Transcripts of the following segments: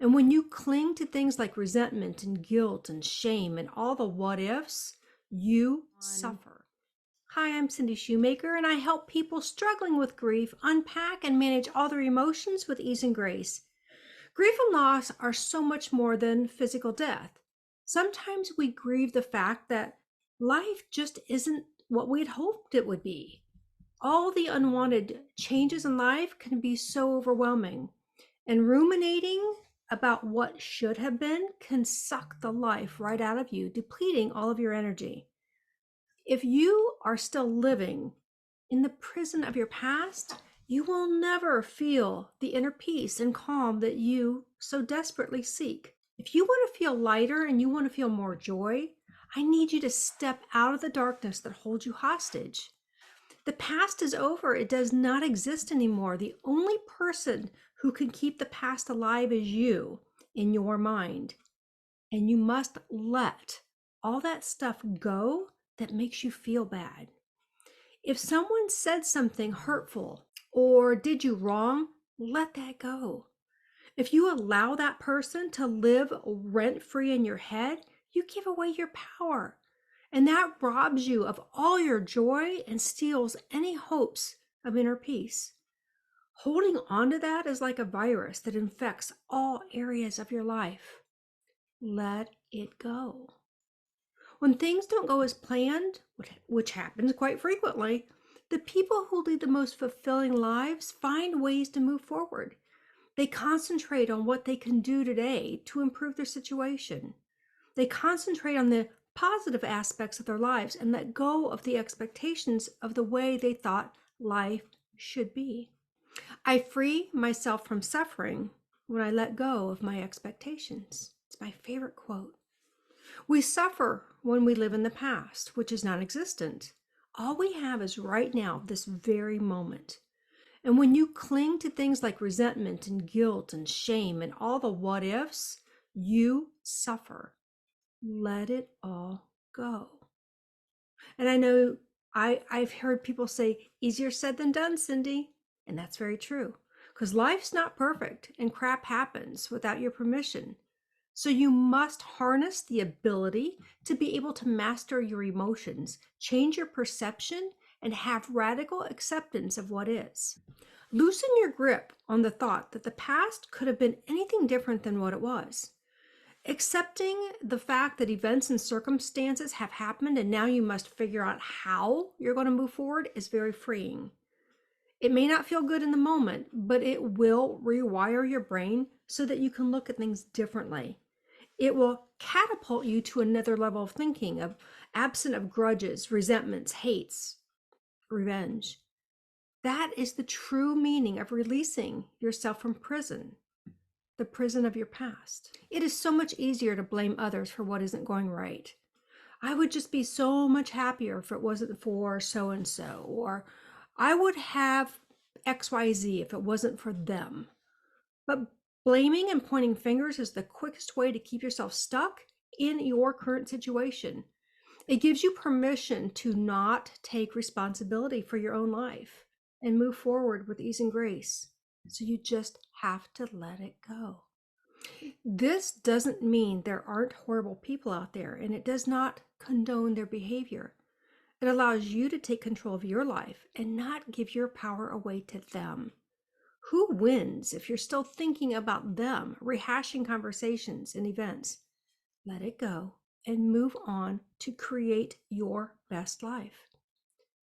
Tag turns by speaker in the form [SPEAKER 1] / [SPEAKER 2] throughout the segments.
[SPEAKER 1] And when you cling to things like resentment and guilt and shame and all the what ifs, you suffer. Hi, I'm Cindy Shumaker, and I help people struggling with grief unpack and manage all their emotions with ease and grace. Grief and loss are so much more than physical death. Sometimes we grieve the fact that life just isn't what we had hoped it would be. All the unwanted changes in life can be so overwhelming, and ruminating about what should have been can suck the life right out of you, depleting all of your energy. If you are still living in the prison of your past, you will never feel the inner peace and calm that you so desperately seek. If you want to feel lighter and you want to feel more joy, I need you to step out of the darkness that holds you hostage. The past is over. It does not exist anymore. The only person who can keep the past alive is you in your mind. And you must let all that stuff go that makes you feel bad. If someone said something hurtful or did you wrong, let that go. If you allow that person to live rent-free in your head, you give away your power. And that robs you of all your joy and steals any hopes of inner peace. Holding on to that is like a virus that infects all areas of your life. Let it go. When things don't go as planned, which happens quite frequently, the people who lead the most fulfilling lives find ways to move forward. They concentrate on what they can do today to improve their situation. They concentrate on the positive aspects of their lives and let go of the expectations of the way they thought life should be. I free myself from suffering when I let go of my expectations. It's my favorite quote. We suffer when we live in the past, which is non-existent. All we have is right now, this very moment. And when you cling to things like resentment and guilt and shame and all the what ifs, you suffer. Let it all go. And I know I've heard people say, easier said than done, Cindy. And that's very true, because life's not perfect and crap happens without your permission. So you must harness the ability to be able to master your emotions, change your perception, and have radical acceptance of what is. Loosen your grip on the thought that the past could have been anything different than what it was. Accepting the fact that events and circumstances have happened and now you must figure out how you're going to move forward is very freeing. It may not feel good in the moment, but it will rewire your brain so that you can look at things differently. It will catapult you to another level of thinking, absent of grudges, resentments, hates, revenge. That is the true meaning of releasing yourself from prison, the prison of your past. It is so much easier to blame others for what isn't going right. I would just be so much happier if it wasn't for so-and-so, or I would have XYZ if it wasn't for them. But blaming and pointing fingers is the quickest way to keep yourself stuck in your current situation. It gives you permission to not take responsibility for your own life and move forward with ease and grace. So you just have to let it go. This doesn't mean there aren't horrible people out there, and it does not condone their behavior. It allows you to take control of your life and not give your power away to them. Who wins if you're still thinking about them, rehashing conversations and events? Let it go and move on to create your best life.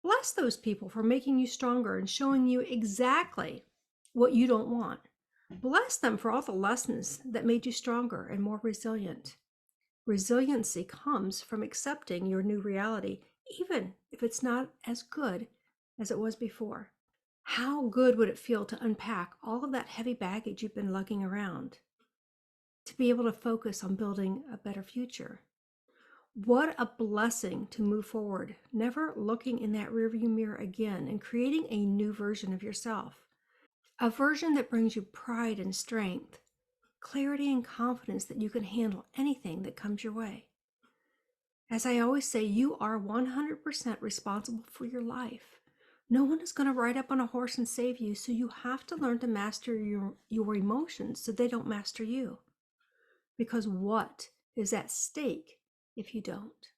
[SPEAKER 1] Bless those people for making you stronger and showing you exactly what you don't want. Bless them for all the lessons that made you stronger and more resilient. Resiliency comes from accepting your new reality, even if it's not as good as it was before. How good would it feel to unpack all of that heavy baggage you've been lugging around, to be able to focus on building a better future? What a blessing to move forward, never looking in that rearview mirror again and creating a new version of yourself. A version that brings you pride and strength, clarity and confidence that you can handle anything that comes your way. As I always say, you are 100% responsible for your life. No one is going to ride up on a horse and save you, so you have to learn to master your emotions so they don't master you. Because what is at stake if you don't?